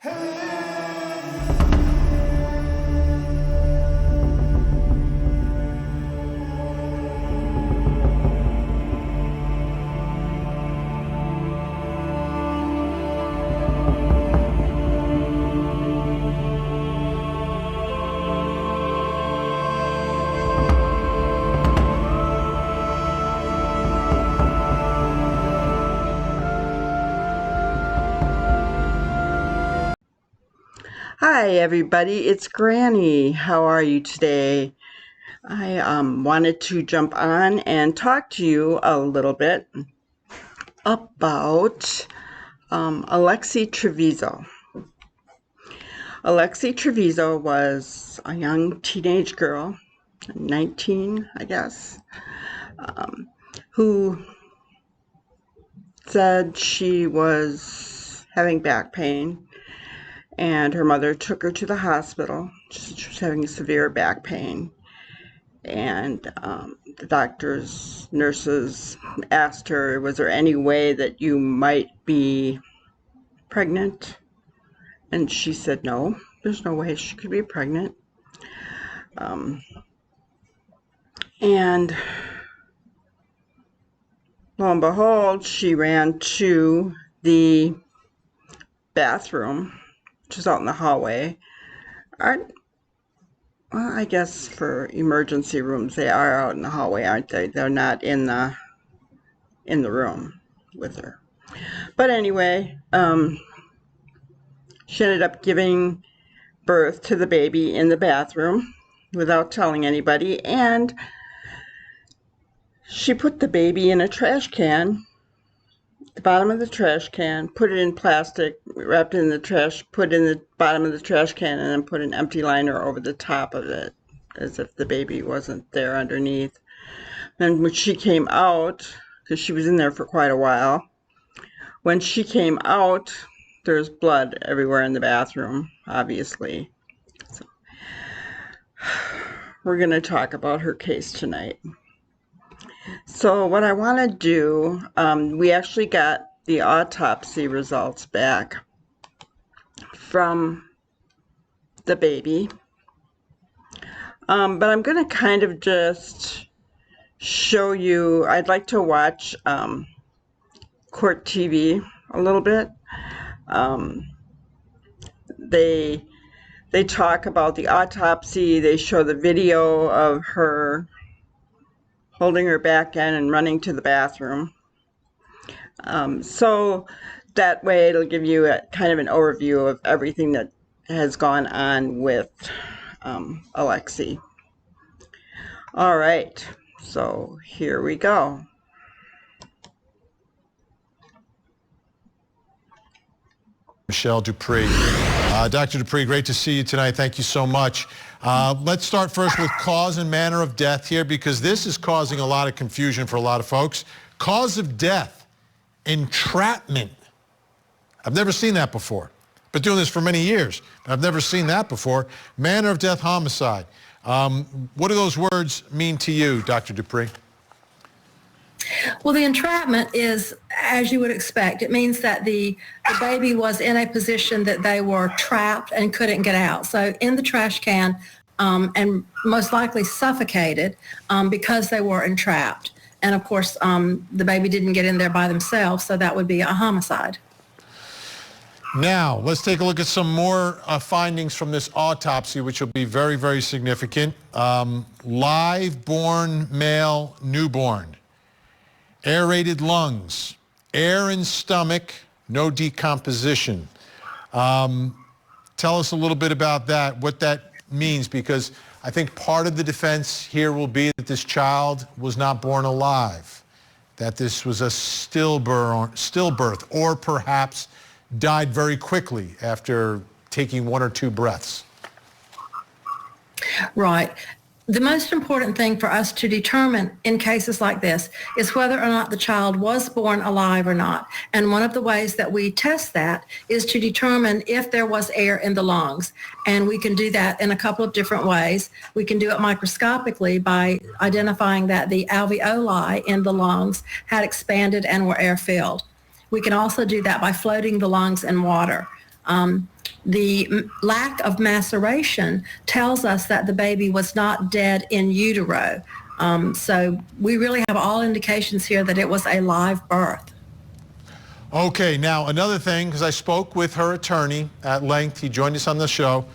Hi everybody, it's Granny. How are you today? I wanted to jump on and talk to you a little bit about Alexi Treviso. Alexi Treviso was a young teenage girl, 19 I guess, who said she was having back pain. And her mother took her to the hospital. She was having severe back pain. And the doctors, nurses asked her, was there any way that you might be pregnant? And she said, no, there's no way she could be pregnant. And lo and behold, she ran to the bathroom, which is out in the hallway. Well, I guess for emergency rooms, they are out in the hallway, aren't they? They're not in the room with her. But anyway, she ended up giving birth to the baby in the bathroom without telling anybody, and she put the baby in a trash can, the bottom of the trash can, put it in plastic, wrapped it in the trash, put it in the bottom of the trash can, and then put an empty liner over the top of it, as if the baby wasn't there underneath. And when she came out, because she was in there for quite a while, when she came out, there's blood everywhere in the bathroom, obviously. So, we're going to talk about her case tonight. So what I want to do, we actually got the autopsy results back from the baby. But I'm going to kind of just show you, I'd like to watch court TV a little bit. They talk about the autopsy, they show the video of her holding her back in and running to the bathroom. So that way it'll give you a kind of an overview of everything that has gone on with Alexi. All right, so here we go. Michelle Dupree. Dr. Dupree, great to see you tonight. Thank you so much. Let's start first with cause and manner of death here, because this is causing a lot of confusion for a lot of folks. Cause of death, entrapment. I've never seen that before. Been doing this for many years, but I've never seen that before. Manner of death, homicide. What do those words mean to you, Dr. Dupree? Well, the entrapment is, as you would expect, it means that the baby was in a position that they were trapped and couldn't get out. So in the trash can, and most likely suffocated because they were entrapped. And of course, the baby didn't get in there by themselves, so that would be a homicide. Now, let's take a look at some more findings from this autopsy, which will be very, very significant. Live born male newborn. Aerated lungs, air in stomach, no decomposition. Tell us a little bit about that, what that means, because I think part of the defense here will be that this child was not born alive, that this was a stillbirth, or perhaps died very quickly after taking one or two breaths. Right. The most important thing for us to determine in cases like this is whether or not the child was born alive or not. And one of the ways that we test that is to determine if there was air in the lungs. And we can do that in a couple of different ways. We can do it microscopically by identifying that the alveoli in the lungs had expanded and were air-filled. We can also do that by floating the lungs in water. lack of maceration tells us that the baby was not dead in utero. So we really have all indications here that it was a live birth. Okay, now another thing, because I spoke with her attorney at length, he joined us on the show.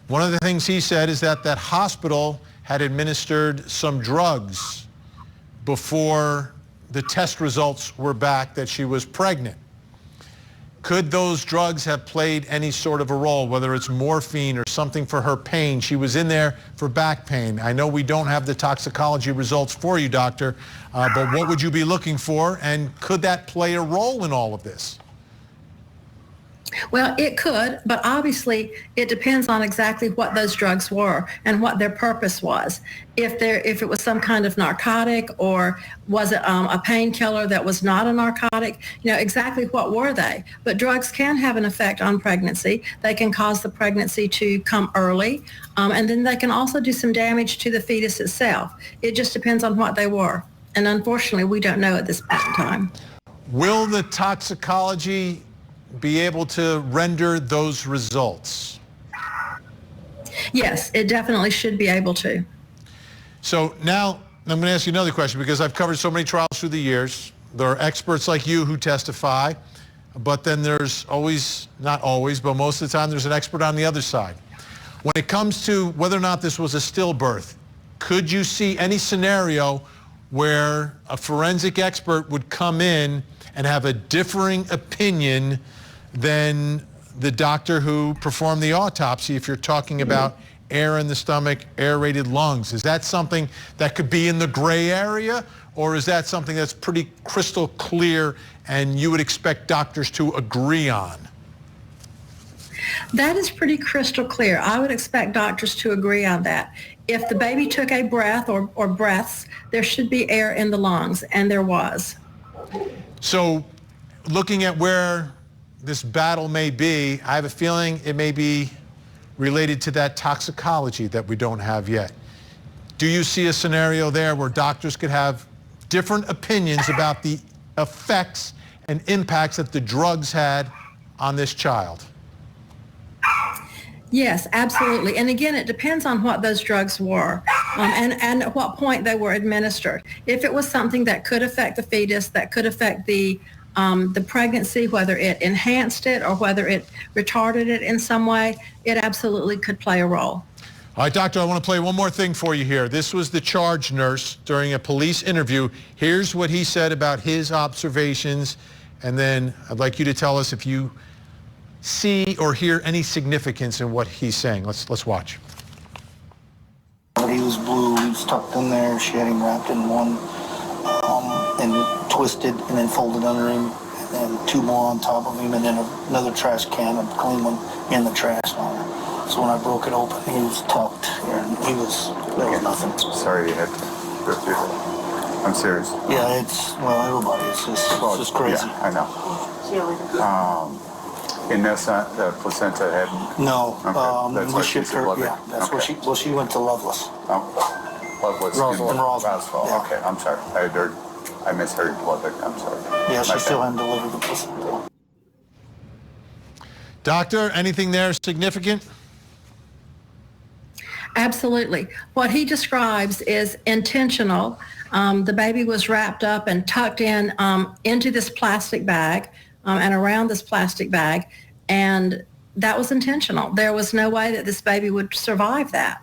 One of the things he said is that that hospital had administered some drugs before the test results were back that she was pregnant. Could those drugs have played any sort of a role, whether it's morphine or something for her pain? She was in there for back pain. I know we don't have the toxicology results for you, doctor, but what would you be looking for, and could that play a role in all of this? Well, it could, but obviously it depends on exactly what those drugs were and what their purpose was. If it was some kind of narcotic, or was it a painkiller that was not a narcotic, exactly what were they? But drugs can have an effect on pregnancy. They can cause the pregnancy to come early, and then they can also do some damage to the fetus itself. It just depends on what they were. And unfortunately, we don't know at this point in time. Will the toxicology be able to render those results? Yes, it definitely should be able to. So now I'm going to ask you another question, because I've covered so many trials through the years. There are experts like you who testify, but then there's always, not always, but most of the time there's an expert on the other side. When it comes to whether or not this was a stillbirth, could you see any scenario where a forensic expert would come in and have a differing opinion than the doctor who performed the autopsy, if you're talking about air in the stomach, aerated lungs? Is that something that could be in the gray area, or is that something that's pretty crystal clear and you would expect doctors to agree on? That is pretty crystal clear. I would expect doctors to agree on that. If the baby took a breath or breaths, there should be air in the lungs, and there was. So looking at where this battle may be, I have a feeling it may be related to that toxicology that we don't have yet. Do you see a scenario there where doctors could have different opinions about the effects and impacts that the drugs had on this child? Yes, absolutely. And again, it depends on what those drugs were and at what point they were administered. If it was something that could affect the fetus, that could affect the pregnancy, whether it enhanced it or whether it retarded it in some way, it absolutely could play a role. All right, doctor, I want to play one more thing for you here. This was the charge nurse during a police interview. Here's what he said about his observations, and then I'd like you to tell us if you see or hear any significance in what he's saying. Let's watch. He was blue, he was tucked in there. She had him wrapped in one and twisted and then folded under him, and then two more on top of him, and then another trash can, a clean one, in the trash line. So when I broke it open, he was tucked here, and there was nothing. Sorry you had to go through that. I'm serious. Yeah, everybody, it's just crazy. Yeah, I know. And that's not the placenta had? No, that's we shipped her, yeah, that's okay. where she went to Loveless. Loveless. Roswell. Yeah. Okay, I'm sorry. I misheard Lubbock. I'm sorry. Yeah, she still hadn't delivered the placenta. Doctor, anything there significant? Absolutely. What he describes is intentional. The baby was wrapped up and tucked in into this plastic bag and around this plastic bag, and that was intentional. There was no way that this baby would survive that.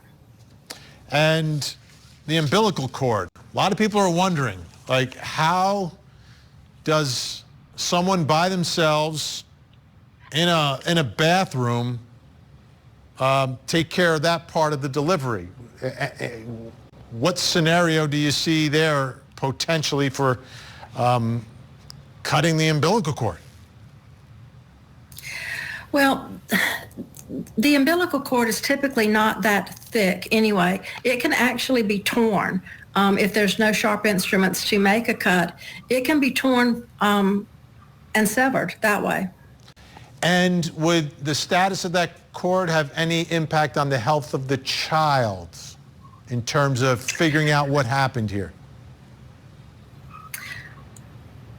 And the umbilical cord. A lot of people are wondering, like, how does someone by themselves in a bathroom take care of that part of the delivery? What scenario do you see there potentially for cutting the umbilical cord? Well, the umbilical cord is typically not that thick anyway. It can actually be torn if there's no sharp instruments to make a cut. It can be torn and severed that way. And would the status of that cord have any impact on the health of the child in terms of figuring out what happened here?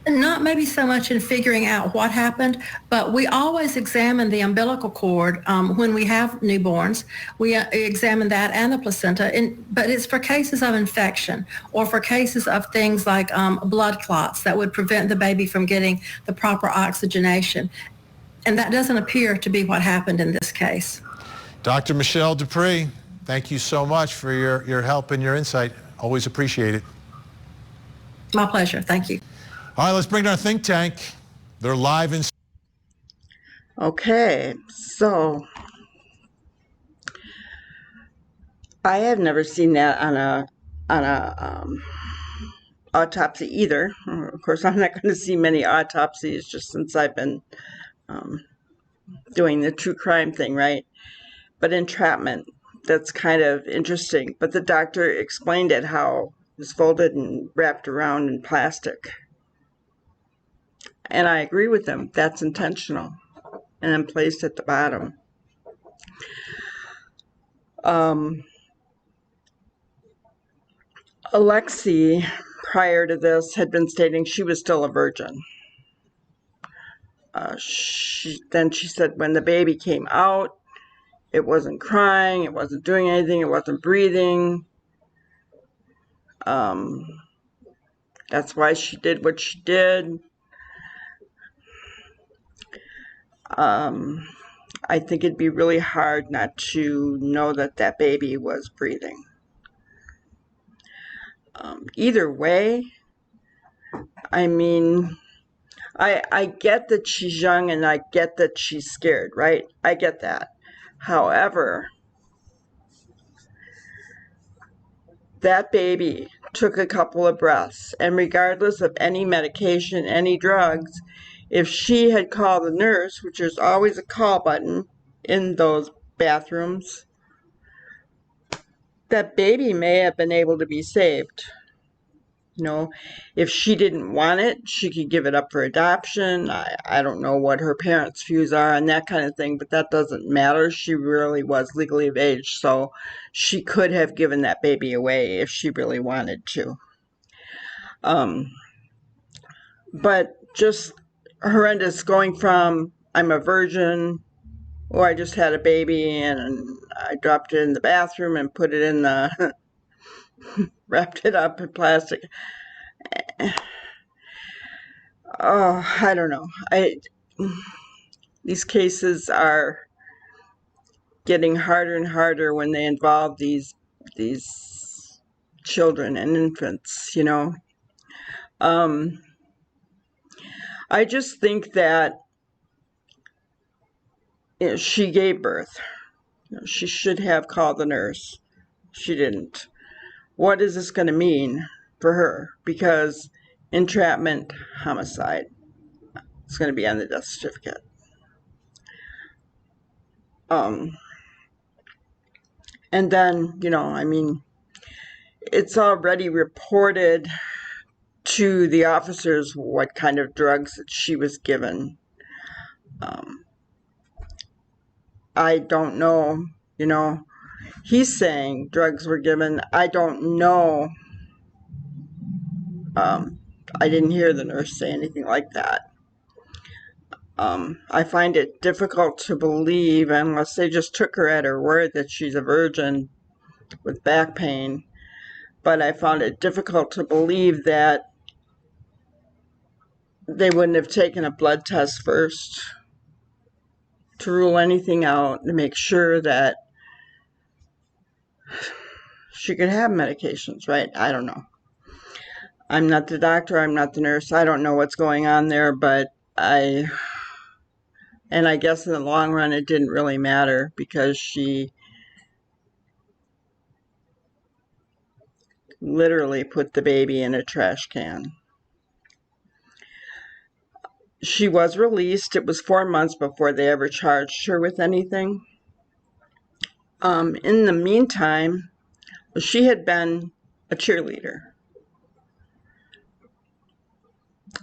Not maybe so much in figuring out what happened, but we always examine the umbilical cord when we have newborns. We examine that and the placenta, but it's for cases of infection or for cases of things like blood clots that would prevent the baby from getting the proper oxygenation. And that doesn't appear to be what happened in this case. Dr. Michelle Dupree, thank you so much for your help and your insight. Always appreciate it. My pleasure. Thank you. All right, let's bring in our think tank. They're live in. Okay, so I have never seen that on a autopsy either. Of course, I'm not going to see many autopsies just since I've been doing the true crime thing, right? But entrapment, that's kind of interesting. But the doctor explained it, how it was folded and wrapped around in plastic. And I agree with him. That's intentional. And then placed at the bottom. Alexi, prior to this, had been stating she was still a virgin. Then she said when the baby came out, it wasn't crying, it wasn't doing anything, it wasn't breathing. That's why she did what she did. I think it'd be really hard not to know that that baby was breathing. Either way, I mean, I get that she's young and I get that she's scared, right? I get that. However, that baby took a couple of breaths, and regardless of any medication, any drugs, if she had called the nurse, which there's always a call button in those bathrooms, that baby may have been able to be saved. You know, if she didn't want it, she could give it up for adoption. I don't know what her parents' views are on that kind of thing, but that doesn't matter. She really was legally of age, so she could have given that baby away if she really wanted to. But just horrendous, going from I'm a virgin, or I just had a baby and I dropped it in the bathroom and put it in the wrapped it up in plastic. Oh, I don't know. These cases are getting harder and harder when they involve these children and infants, you know. I just think that she gave birth. She should have called the nurse. She didn't. What is this going to mean for her? Because entrapment, homicide, it's going to be on the death certificate. And then, you know, I mean, it's already reported to the officers what kind of drugs that she was given. I don't know, you know, he's saying drugs were given. I don't know. I didn't hear the nurse say anything like that. I find it difficult to believe, unless they just took her at her word, that she's a virgin with back pain. But I found it difficult to believe that they wouldn't have taken a blood test first to rule anything out, to make sure that she could have medications, right? I don't know. I'm not the doctor, I'm not the nurse, I don't know what's going on there, but I guess in the long run it didn't really matter, because she literally put the baby in a trash can. She was released. It was 4 months before they ever charged her with anything. In the meantime, she had been a cheerleader.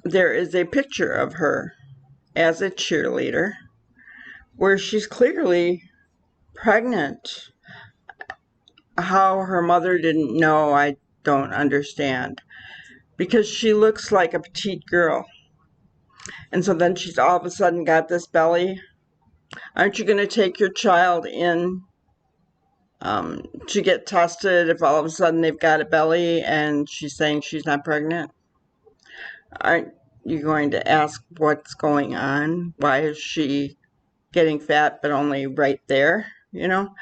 There is a picture of her as a cheerleader where she's clearly pregnant. How her mother didn't know, I don't understand. Because she looks like a petite girl. And so then she's all of a sudden got this belly. Aren't you going to take your child in to get tested if all of a sudden they've got a belly and she's saying she's not pregnant? Aren't you going to ask what's going on? Why is she getting fat but only right there, you know?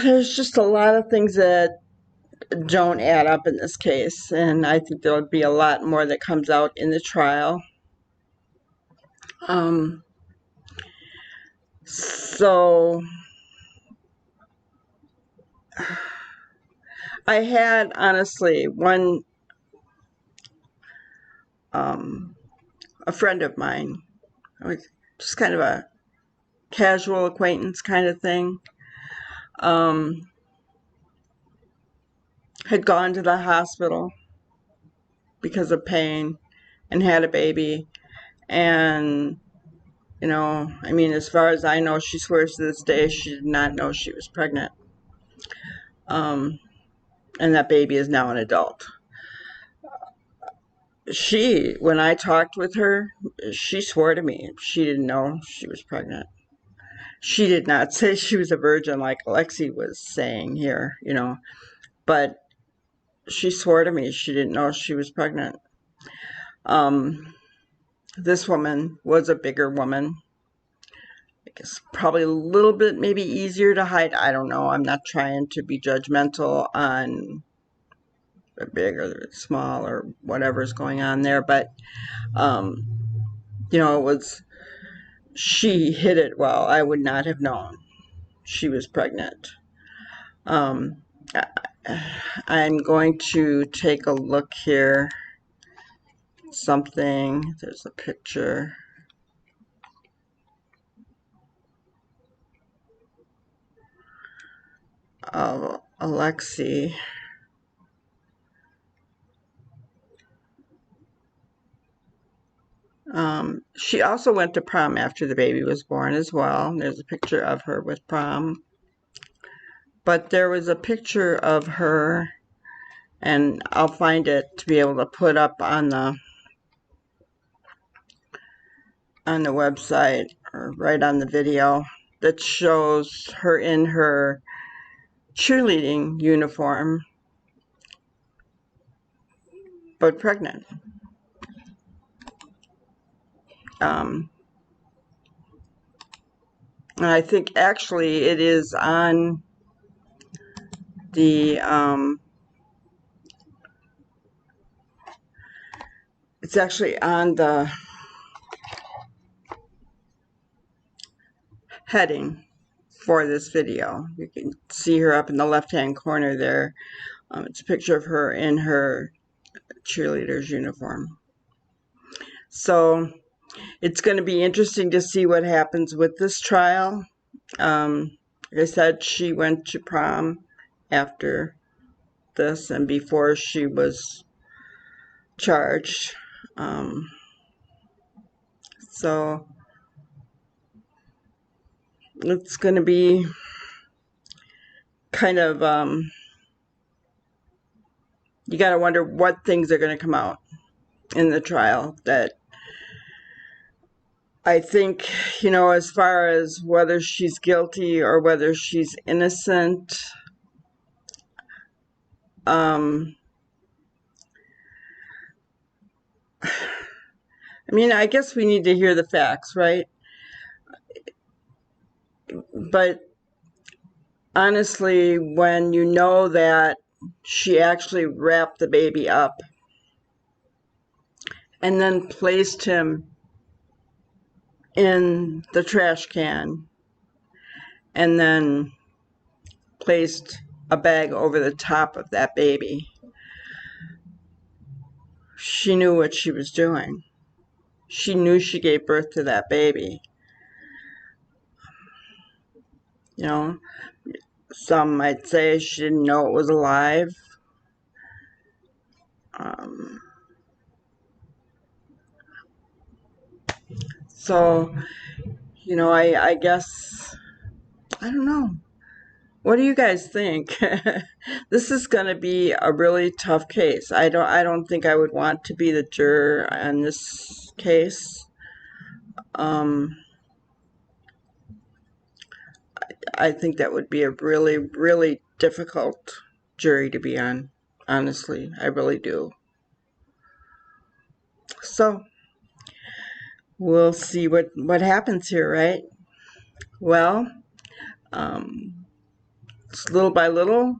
There's just a lot of things that don't add up in this case, and I think there'll be a lot more that comes out in the trial. So I had honestly a friend of mine, just kind of a casual acquaintance kind of thing, had gone to the hospital because of pain and had a baby. And, I mean, as far as I know, she swears to this day she did not know she was pregnant. And that baby is now an adult. When I talked with her, she swore to me she didn't know she was pregnant. She did not say she was a virgin like Alexi was saying here, but she swore to me she didn't know she was pregnant. This woman was a bigger woman. I guess probably a little bit maybe easier to hide. I don't know. I'm not trying to be judgmental on big or small or whatever's going on there, but she hid it well. I would not have known she was pregnant. I'm going to take a look here. There's a picture of Alexi. She also went to prom after the baby was born as well. There's a picture of her with prom. But there was a picture of her, and I'll find it to be able to put up on the website or right on the video, that shows her in her cheerleading uniform, but pregnant. And I think actually it is on the, it's actually on the heading for this video. You can see her up in the left-hand corner there. It's a picture of her in her cheerleader's uniform. So it's going to be interesting to see what happens with this trial. Like I said, she went to prom after this and before she was charged. So it's going to be kind of, you got to wonder what things are going to come out in the trial that I think, as far as whether she's guilty or whether she's innocent, I mean, I guess we need to hear the facts, right? But honestly, when you know that she actually wrapped the baby up and then placed him in the trash can and then placed a bag over the top of that baby, she knew what she was doing. She knew she gave birth to that baby. Some might say she didn't know it was alive. So, I guess, I don't know. What do you guys think? This is going to be a really tough case. I don't think I would want to be the juror on this case. I think that would be a really, really difficult jury to be on. Honestly, I really do. So we'll see what happens here, right? Well, little by little,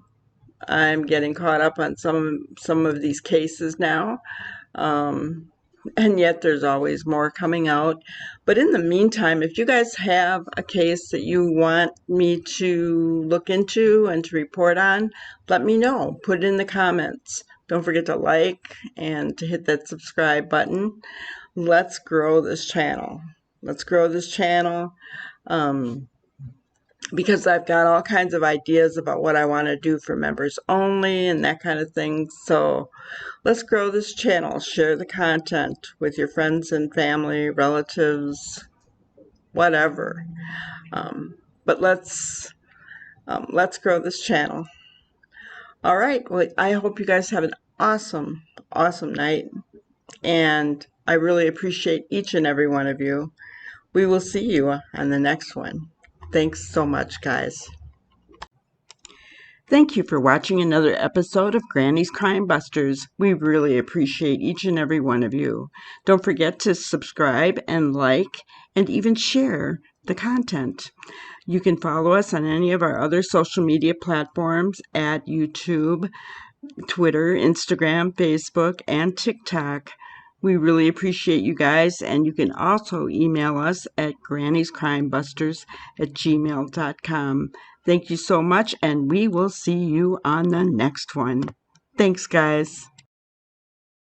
I'm getting caught up on some of these cases now. And yet there's always more coming out. But in the meantime, if you guys have a case that you want me to look into and to report on, let me know. Put it in the comments. Don't forget to like and to hit that subscribe button. Let's grow this channel. Let's grow this channel. Because I've got all kinds of ideas about what I want to do for members only and that kind of thing. So let's grow this channel. Share the content with your friends and family, relatives, whatever. But let's grow this channel. All right. Well, I hope you guys have an awesome, awesome night. And I really appreciate each and every one of you. We will see you on the next one. Thanks so much, guys. Thank you for watching another episode of Granny's Crime Busters. We really appreciate each and every one of you. Don't forget to subscribe and like and even share the content. You can follow us on any of our other social media platforms at YouTube, Twitter, Instagram, Facebook, and TikTok. We really appreciate you guys, and you can also email us at grannyscrimebusters@gmail.com. Thank you so much, and we will see you on the next one. Thanks, guys.